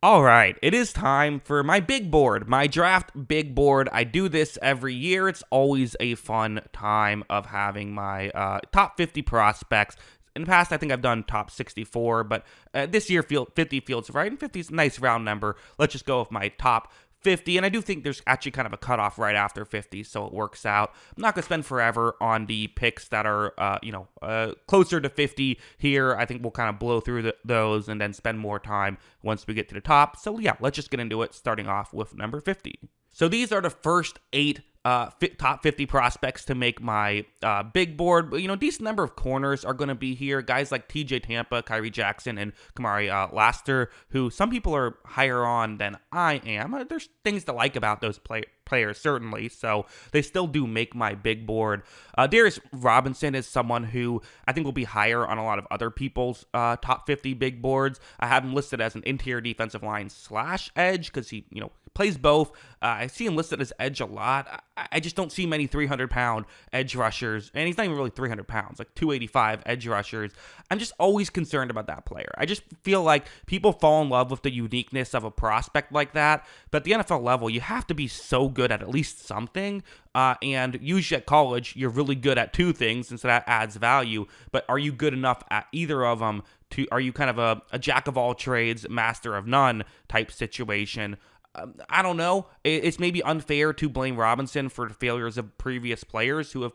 All right, it is time for my big board, my draft big board. I do this every year. It's always a fun time of having my top 50 prospects. In the past, I think I've done top 64, but this year 50 feels right, and 50 is a nice round number. Let's just go with my top 50, and I do think there's actually kind of a cutoff right after 50, so it works out. I'm not going to spend forever on the picks that are, closer to 50 here. I think we'll kind of blow through those and then spend more time once we get to the top. So yeah, let's just get into it, starting off with number 50. So these are the first 8 top 50 prospects to make my big board. Decent number of corners are going to be here. Guys like TJ Tampa, Kyrie Jackson, and Kamari Laster, who some people are higher on than I am. There's things to like about those players, certainly, so they still do make my big board. Darius Robinson is someone who I think will be higher on a lot of other people's top 50 big boards. I have him listed as an interior defensive line / edge because he, plays both. I see him listed as edge a lot. I just don't see many 300-pound edge rushers, and he's not even really 300 pounds, like 285 edge rushers. I'm just always concerned about that player. I just feel like people fall in love with the uniqueness of a prospect like that, but at the NFL level, you have to be so good at least something, and usually at college, you're really good at 2 things, and so that adds value, but are you good enough at either of them? Are you kind of a jack of all trades, master of none type situation? I don't know. It's maybe unfair to blame Robinson for the failures of previous players who have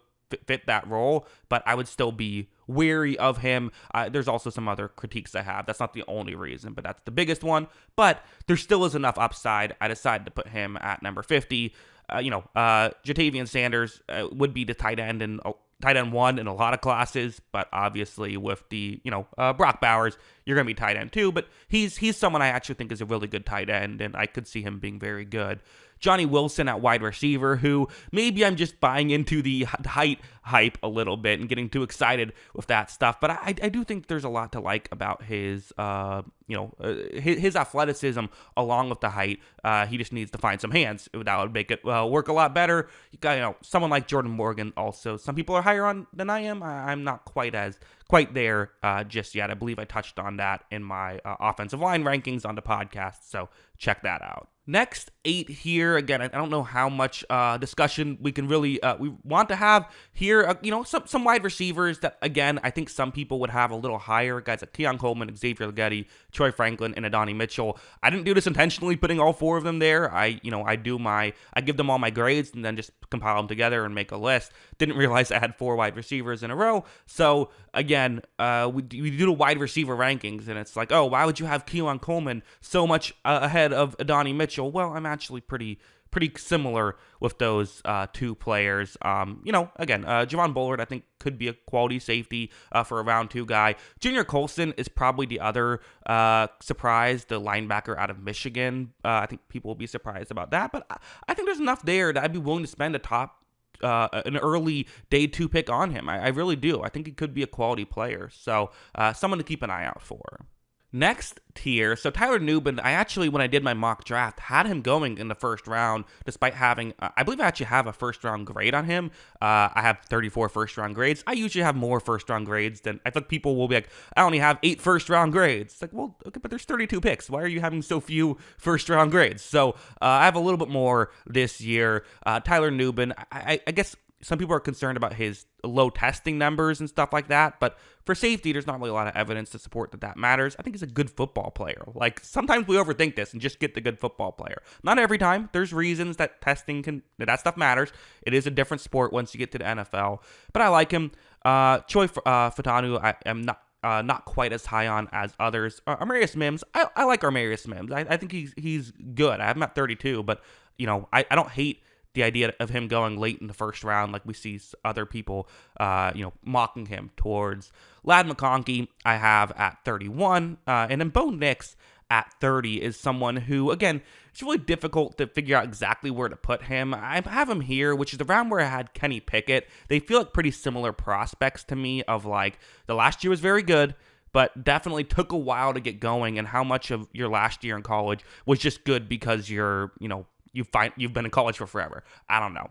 fit that role, but I would still be wary of him. There's also some other critiques I have. That's not the only reason, but that's the biggest one. But there still is enough upside. I decided to put him at number 50. Jatavian Sanders would be the tight end 1 in a lot of classes, but obviously with the, Brock Bowers, you're going to be tight end 2, but he's someone I actually think is a really good tight end, and I could see him being very good. Johnny Wilson at wide receiver, who maybe I'm just buying into the height hype a little bit and getting too excited with that stuff, but I do think there's a lot to like about his athleticism along with the height. He just needs to find some hands. That would make it work a lot better. You got, someone like Jordan Morgan also. Some people are higher on than I am. I'm not quite there just yet. I believe I touched on that in my offensive line rankings on the podcast, so check that out. Next 8 here, again, I don't know how much discussion we can really we want to have here. Some wide receivers that, again, I think some people would have a little higher. Guys like Keon Coleman, Xavier Leggett, Troy Franklin, and Adonai Mitchell. I didn't do this intentionally, putting all 4 of them there. I give them all my grades and then just compile them together and make a list. Didn't realize I had 4 wide receivers in a row. So again, we do the wide receiver rankings, and it's like, oh, why would you have Keon Coleman so much ahead of Adonai Mitchell? Well, I'm actually pretty similar with those 2 players. Again, Javon Bullard, I think, could be a quality safety for a round 2 guy. Junior Colson is probably the other surprise, the linebacker out of Michigan. I think people will be surprised about that, but I think there's enough there that I'd be willing to spend an early day 2 pick on him. I really do. I think he could be a quality player. So someone to keep an eye out for. Next tier, so Tyler Nubin, I actually, when I did my mock draft, had him going in the first round, despite having, I believe I actually have a first round grade on him. I have 34 first round grades. I usually have more first round grades than, I think people will be like, I only have 8 first round grades. It's like, well, okay, but there's 32 picks. Why are you having so few first round grades? So I have a little bit more this year. Tyler Nubin, I guess some people are concerned about his low testing numbers and stuff like that, but for safety, there's not really a lot of evidence to support that matters. I think he's a good football player. Like, sometimes we overthink this and just get the good football player. Not every time. There's reasons that that stuff matters. It is a different sport once you get to the NFL, but I like him. Choi Fatanu, I am not quite as high on as others. Armarius Mims, I like Armarius Mims. I think he's good. I have him at 32, but I don't hate the idea of him going late in the first round, like we see other people, mocking him towards. Ladd McConkey, I have at 31, and then Bo Nix at 30 is someone who, again, it's really difficult to figure out exactly where to put him. I have him here, which is the round where I had Kenny Pickett. They feel like pretty similar prospects to me. Of like, the last year was very good, but definitely took a while to get going, and how much of your last year in college was just good because you're, you've been in college for forever. I don't know.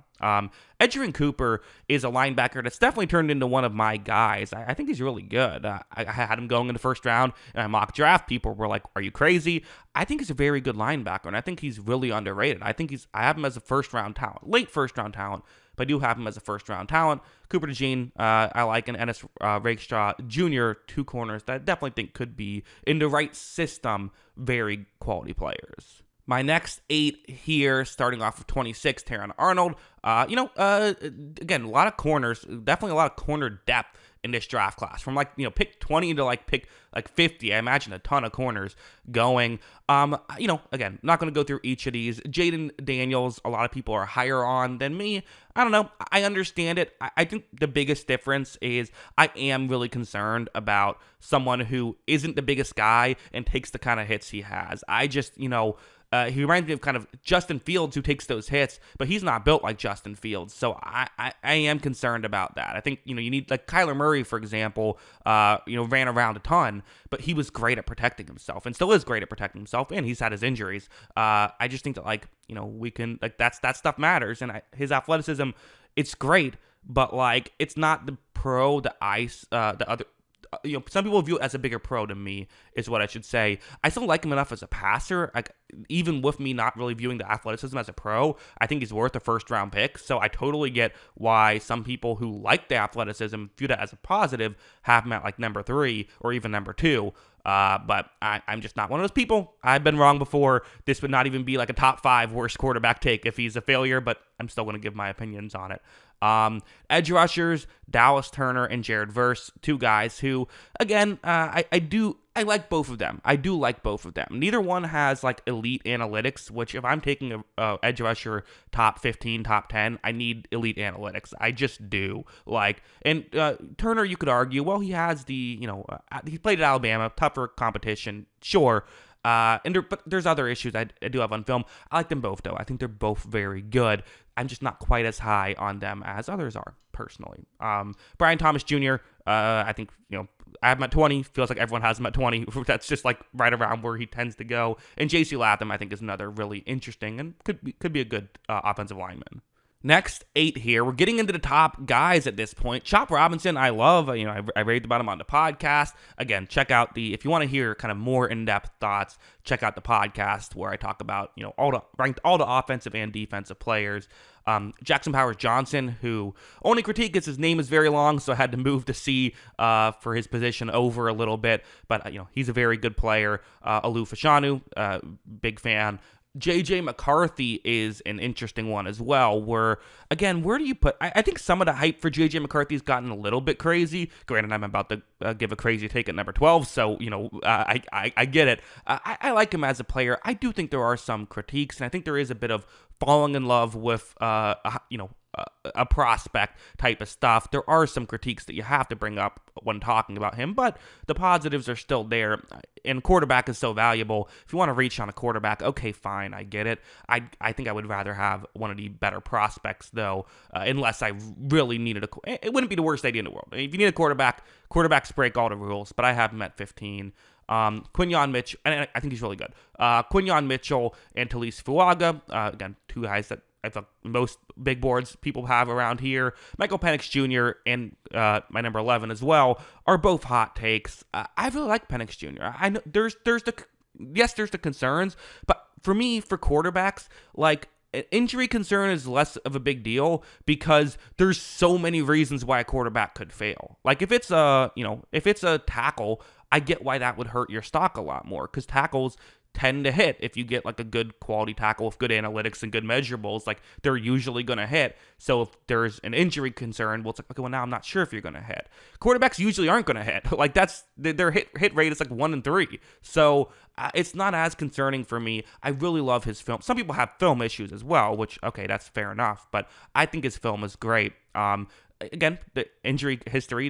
Edgerrin Cooper is a linebacker that's definitely turned into one of my guys. I think he's really good. I had him going in the first round, and I mock draft. People were like, "Are you crazy?" I think he's a very good linebacker, and I think he's really underrated. I have him as a first round talent, late first round talent, but I do have him as a first round talent. Cooper DeJean, I like, and Ennis Rakestraw Jr., two corners that I definitely think could be, in the right system, very quality players. My next 8 here, starting off with 26, Terron Arnold. Again, a lot of corners, definitely a lot of corner depth in this draft class. From pick 20 to pick 50, I imagine a ton of corners going. Again, not going to go through each of these. Jaden Daniels, a lot of people are higher on than me. I don't know. I understand it. I think the biggest difference is I am really concerned about someone who isn't the biggest guy and takes the kind of hits he has. He reminds me of kind of Justin Fields, who takes those hits, but he's not built like Justin Fields. So I am concerned about that. I think, you need, like Kyler Murray, for example, ran around a ton, but he was great at protecting himself and still is great at protecting himself, and he's had his injuries. I just think that, we can, that stuff matters, and his athleticism, it's great, but, it's not the pro that the other, some people view it as a bigger pro to me, is what I should say. I still like him enough as a passer. Even with me not really viewing the athleticism as a pro, I think he's worth a first-round pick. So I totally get why some people who like the athleticism, view that as a positive, have him at number 3 or even number 2. But I'm just not one of those people. I've been wrong before. This would not even be a top 5 worst quarterback take if he's a failure, but I'm still going to give my opinions on it. Edge rushers, Dallas Turner and Jared Verse, two guys who, again, I like both of them. I do like both of them. Neither one has elite analytics, which if I'm taking a edge rusher top 15, top 10, I need elite analytics. I just do. Turner, you could argue, well, he has he played at Alabama, tougher competition, sure. But there's other issues I do have on film. I like them both, though. I think they're both very good. I'm just not quite as high on them as others are, personally. Brian Thomas Jr., I think, I have him at 20. Feels like everyone has him at 20. That's just right around where he tends to go. And J.C. Latham, I think, is another really interesting and could be a good offensive lineman. Next, 8 here. We're getting into the top guys at this point. Chop Robinson, I love. I raved about him on the podcast. Again, check out if you want to hear kind of more in-depth thoughts, check out the podcast where I talk about, ranked all the offensive and defensive players. Jackson Powers Johnson, who only critique is his name is very long, so I had to move to C for his position over a little bit. But, he's a very good player. Alu Fashanu, big fan. J.J. McCarthy is an interesting one as well, where do you put... I think some of the hype for J.J. McCarthy's gotten a little bit crazy. Granted, I'm about to give a crazy take at number 12, so, I get it. I like him as a player. I do think there are some critiques, and I think there is a bit of falling in love with, a prospect type of stuff. There are some critiques that you have to bring up when talking about him, but the positives are still there, and quarterback is so valuable. If you want to reach on a quarterback, okay, fine, I get it. I think I would rather have one of the better prospects, though, unless I really needed it wouldn't be the worst idea in the world. If you need a quarterbacks break all the rules, but I have him at 15. Quinyon Mitchell, and I think he's really good. Quinyon Mitchell and Talise Fuaga, again, two guys that I thought most big boards people have around here. Michael Penix Jr. and my number 11 as well are both hot takes. I really like Penix Jr. I know there's the concerns, but for me, for quarterbacks, an injury concern is less of a big deal because there's so many reasons why a quarterback could fail. If it's a tackle, I get why that would hurt your stock a lot more, because tackles tend to hit. If you get a good quality tackle with good analytics and good measurables, they're usually going to hit. So if there's an injury concern, well, it's okay, well, now I'm not sure if you're going to hit. Quarterbacks usually aren't going to hit. That's their hit rate is 1 in 3. So it's not as concerning for me. I really love his film. Some people have film issues as well, which, okay, that's fair enough, but I think his film is great. again, the injury history,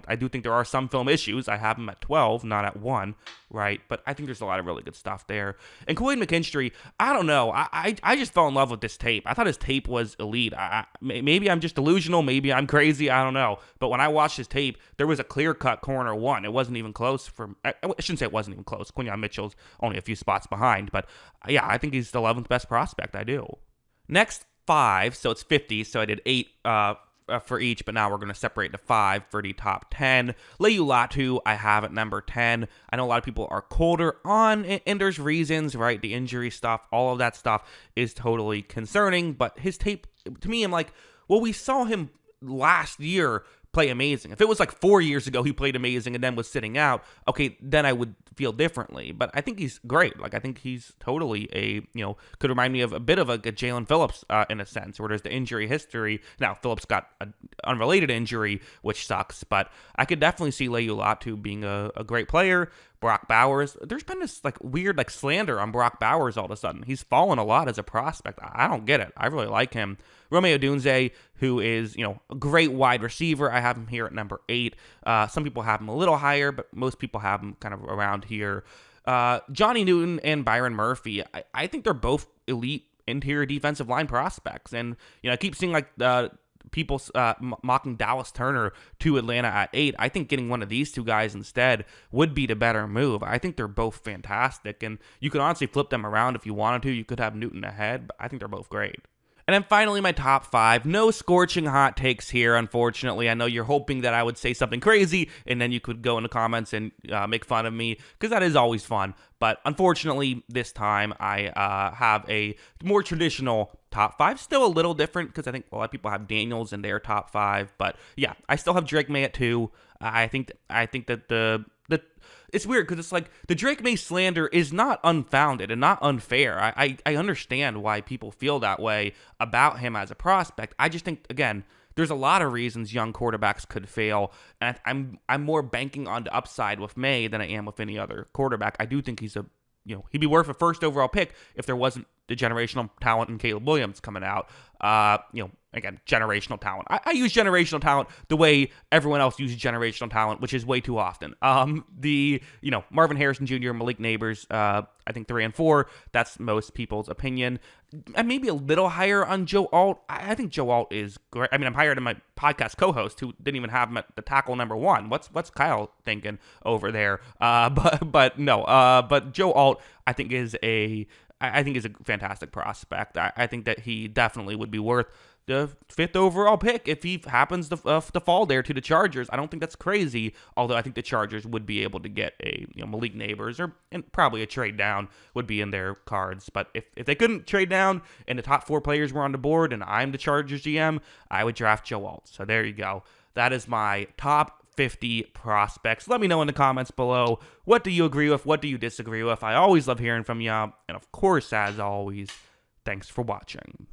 I do think there are some film issues. I have him at 12, not at 1, right? But I think there's a lot of really good stuff there. And Quaid McKinstry, I don't know. I just fell in love with this tape. I thought his tape was elite. Maybe I'm just delusional. Maybe I'm crazy. I don't know. But when I watched his tape, there was a clear-cut corner 1. It wasn't even close. I shouldn't say it wasn't even close. Quinyon Mitchell's only a few spots behind. But yeah, I think he's the 11th best prospect. I do. Next, 5. So it's 50. So I did 8 for each, but now we're going to separate to 5 for the top 10. Leyu Latu, I have at number 10. I know a lot of people are colder on, and there's reasons, right? The injury stuff, all of that stuff is totally concerning, but his tape, to me, I'm like, well, we saw him last year play amazing. If it was like 4 years ago he played amazing and then was sitting out, okay, then I would feel differently. But I think he's great. Like, I think he's totally could remind me of a bit of a Jalen Phillips in a sense, where there's the injury history. Now, Phillips got an unrelated injury, which sucks, but I could definitely see Leyu Latu being a great player. Brock Bowers, there's been this weird slander on Brock Bowers all of a sudden. He's fallen a lot as a prospect. I don't get it. I really like him. Romeo Dunze, who is, a great wide receiver. I have him here at number 8. Some people have him a little higher, but most people have him kind of around here. Johnny Newton and Byron Murphy, I think they're both elite interior defensive line prospects. And, I keep seeing people mocking Dallas Turner to Atlanta at 8. I think getting one of these two guys instead would be the better move. I think they're both fantastic, and you could honestly flip them around if you wanted to. You could have Newton ahead, but I think they're both great. And then finally, my top 5. No scorching hot takes here, unfortunately. I know you're hoping that I would say something crazy, and then you could go in the comments and make fun of me, because that is always fun. But unfortunately, this time, I have a more traditional top 5. Still a little different, because I think a lot of people have Daniels in their top 5. But yeah, I still have Drake May at 2. I think that the it's weird, because it's the Drake May slander is not unfounded and not unfair. I understand why people feel that way about him as a prospect. I just think, again, there's a lot of reasons young quarterbacks could fail, and I'm more banking on the upside with May than I am with any other quarterback. I do think he's he'd be worth a first overall pick if there wasn't the generational talent in Caleb Williams coming out. Again, generational talent. I use generational talent the way everyone else uses generational talent, which is way too often. Marvin Harrison Jr., Malik Neighbors, I think 3 and 4. That's most people's opinion. And maybe a little higher on Joe Alt. I think Joe Alt is great. I mean, I'm higher than my podcast co-host, who didn't even have him at the tackle number 1. What's Kyle thinking over there? But Joe Alt, I think is a fantastic prospect. I think that he definitely would be worth the 5th overall pick if he happens to fall there to the Chargers. I don't think that's crazy, although I think the Chargers would be able to get a Malik Neighbors, and probably a trade down would be in their cards. But if they couldn't trade down and the top 4 players were on the board and I'm the Chargers GM, I would draft Joe Alt. So there you go. That is my top 50 prospects. Let me know in the comments below, what do you agree with? What do you disagree with? I always love hearing from you. And of course, as always, thanks for watching.